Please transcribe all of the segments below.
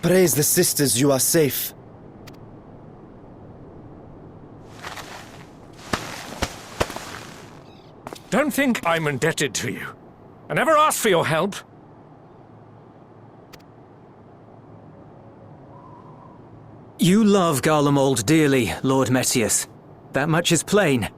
Praise the sisters, you are safe. Don't think I'm indebted to you. I never asked for your help. You love Garlemald dearly, Lord Metius. That much is plain.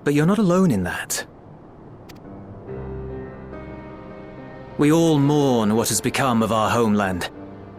But you're not alone in that. We all mourn what has become of our homeland.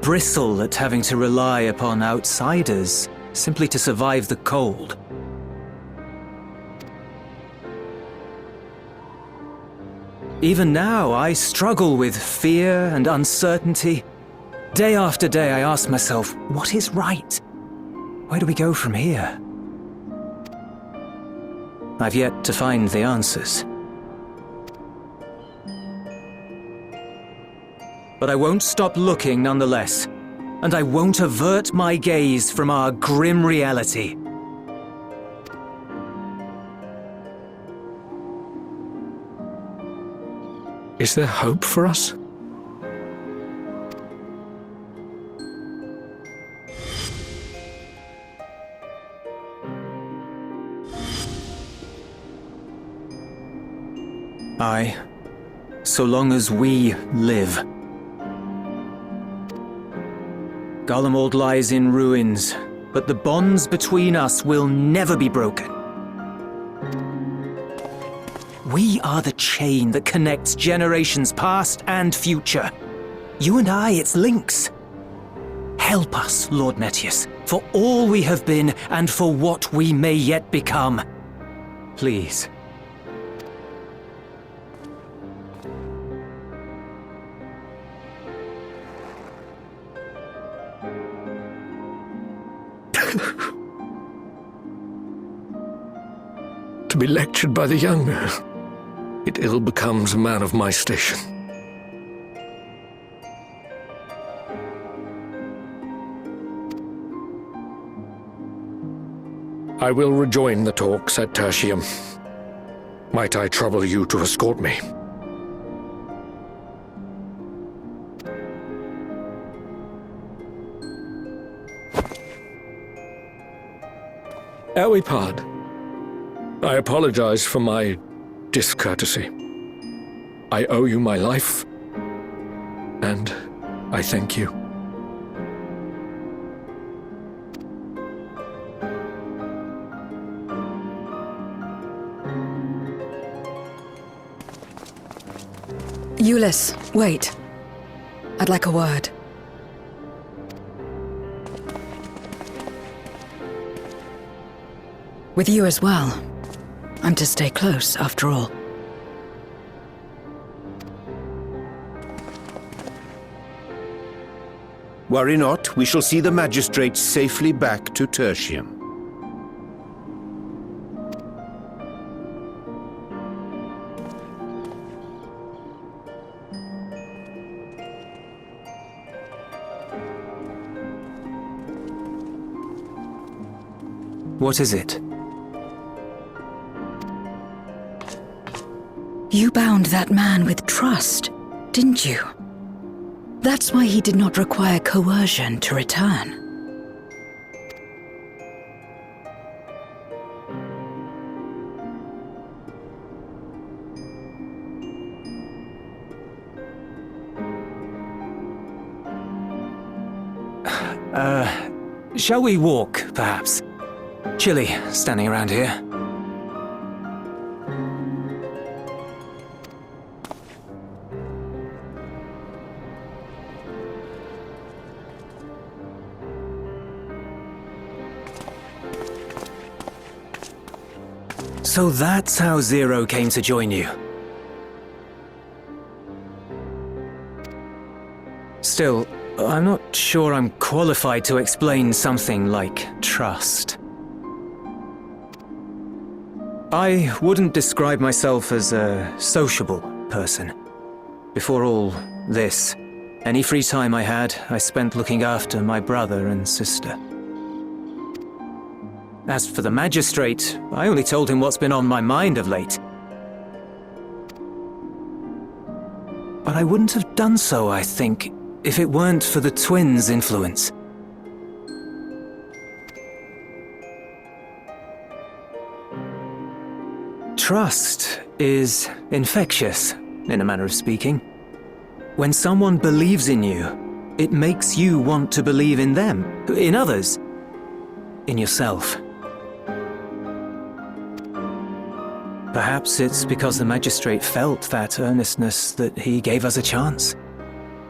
Bristle at having to rely upon outsiders simply to survive the cold. Even now, I struggle with fear and uncertainty. Day after day, I ask myself, what is right? Where do we go from here? I've yet to find the answers. But I won't stop looking nonetheless, and I won't avert my gaze from our grim reality. Is there hope for us? Aye, so long as we live. Garlemald lies in ruins, but the bonds between us will never be broken. We are the chain that connects generations past and future. You and I, it's links. Help us, Lord Metius, for all we have been and for what we may yet become. Please. To be lectured by the younger, it ill becomes a man of my station. I will rejoin the talks at Tertium. Might I trouble you to escort me? Ere we part, I apologize for my discourtesy. I owe you my life, and I thank you. Ulyss, wait. I'd like a word. With you as well. I'm to stay close, after all. Worry not, we shall see the magistrate safely back to Tertium. What is it? You bound that man with trust, didn't you? That's why he did not require coercion to return. Shall we walk, perhaps? Chilly, standing around here. So that's how Zero came to join you. Still, I'm not sure I'm qualified to explain something like trust. I wouldn't describe myself as a sociable person. Before all this, any free time I had, I spent looking after my brother and sister. As for the magistrate, I only told him what's been on my mind of late. But I wouldn't have done so, I think, if it weren't for the twins' influence. Trust is infectious, in a manner of speaking. When someone believes in you, it makes you want to believe in them, in others, in yourself. Perhaps it's because the magistrate felt that earnestness that he gave us a chance.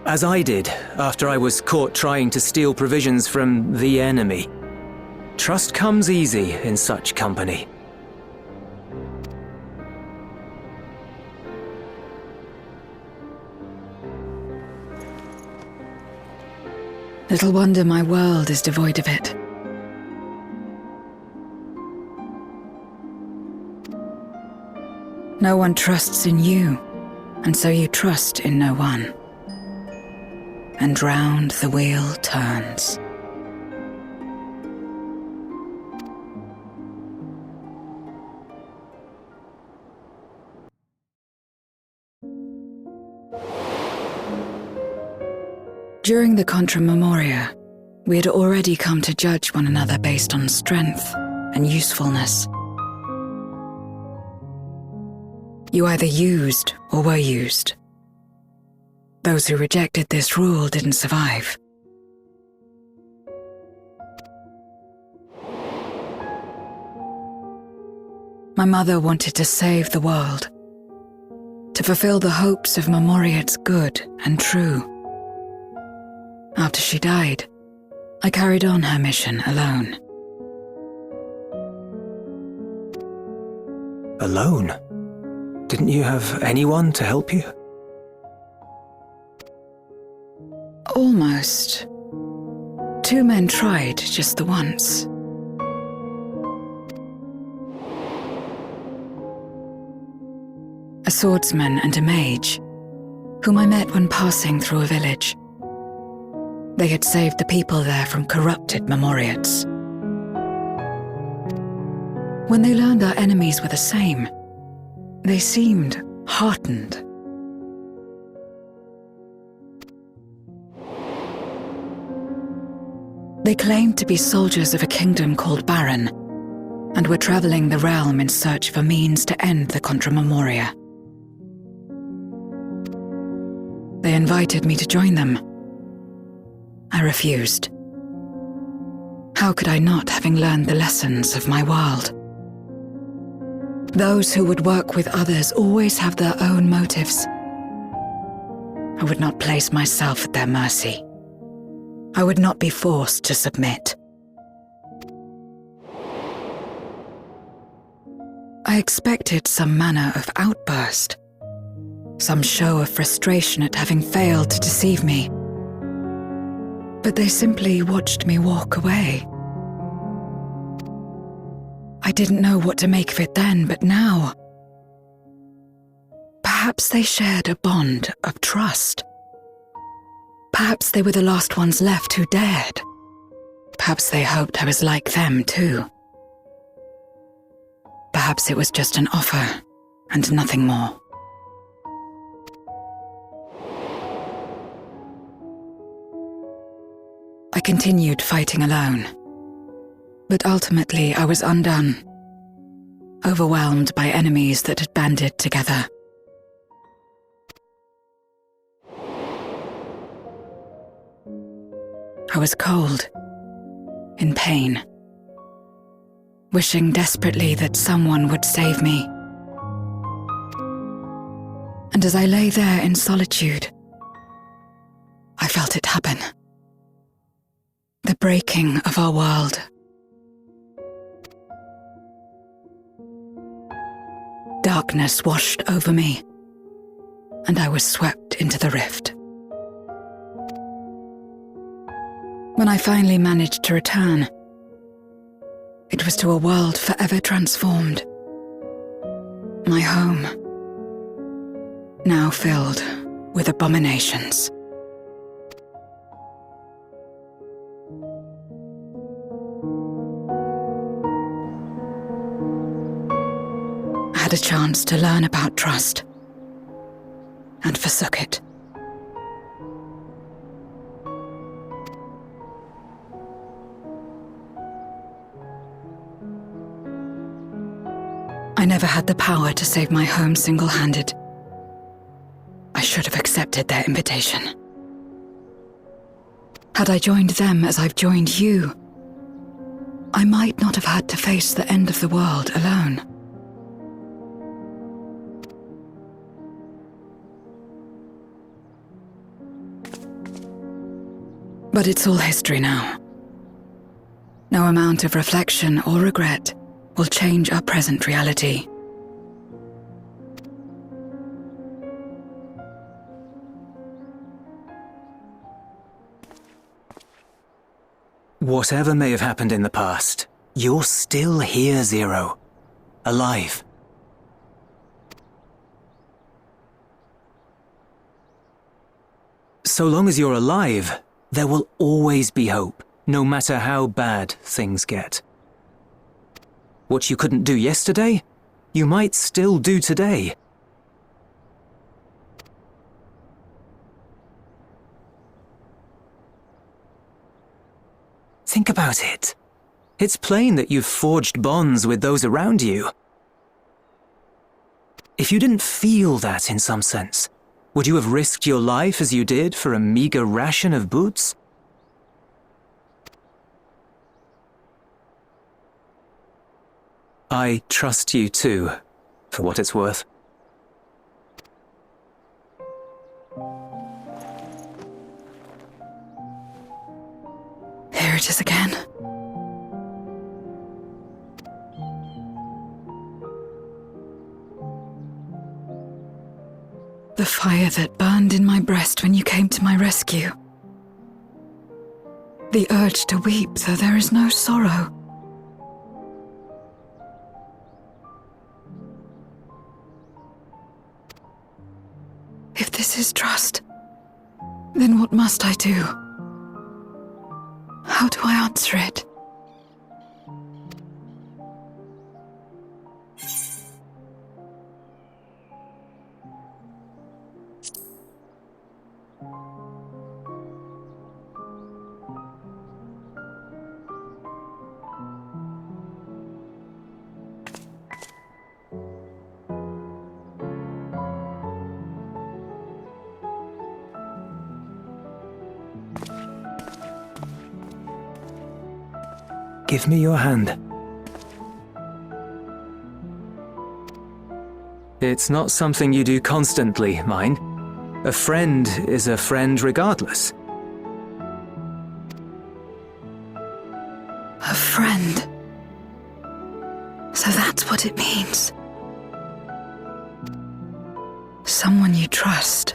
As I did after I was caught trying to steal provisions from the enemy. Trust comes easy in such company. Little wonder my world is devoid of it. No one trusts in you, and so you trust in no one. And round the wheel turns. During the Contra Memoria, we had already come to judge one another based on strength and usefulness. You either used or were used. Those who rejected this rule didn't survive. My mother wanted to save the world, to fulfill the hopes of Memoria's good and true. After she died, I carried on her mission alone. Alone? Didn't you have anyone to help you? Almost. 2 men tried just the once. A swordsman and a mage, whom I met when passing through a village. They had saved the people there from corrupted Memoriates. When they learned our enemies were the same, they seemed heartened. They claimed to be soldiers of a kingdom called Baron, and were traveling the realm in search of a means to end the Contra Memoria. They invited me to join them. I refused. How could I not, having learned the lessons of my world? Those who would work with others always have their own motives. I would not place myself at their mercy. I would not be forced to submit. I expected some manner of outburst, some show of frustration at having failed to deceive me. But they simply watched me walk away. I didn't know what to make of it then, but now, perhaps they shared a bond of trust. Perhaps they were the last ones left who dared. Perhaps they hoped I was like them too. Perhaps it was just an offer and nothing more. I continued fighting alone, but ultimately I was undone, overwhelmed by enemies that had banded together. I was cold, in pain, wishing desperately that someone would save me. And as I lay there in solitude, I felt it happen. The breaking of our world. Darkness washed over me, and I was swept into the rift. When I finally managed to return, it was to a world forever transformed. My home, now filled with abominations. I had a chance to learn about trust, and forsook it. I never had the power to save my home single-handed. I should have accepted their invitation. Had I joined them as I've joined you, I might not have had to face the end of the world alone. But it's all history now. No amount of reflection or regret will change our present reality. Whatever may have happened in the past, you're still here, Zero. Alive. So long as you're alive, there will always be hope, no matter how bad things get. What you couldn't do yesterday, you might still do today. Think about it. It's plain that you've forged bonds with those around you. If you didn't feel that in some sense, would you have risked your life as you did for a meager ration of boots? I trust you too, for what it's worth. Here it is again. The fire that burned in my breast when you came to my rescue. The urge to weep, though there is no sorrow. If this is trust, then what must I do? How do I answer it? Give me your hand. It's not something you do constantly, mine. A friend is a friend regardless. A friend. So that's what it means. Someone you trust.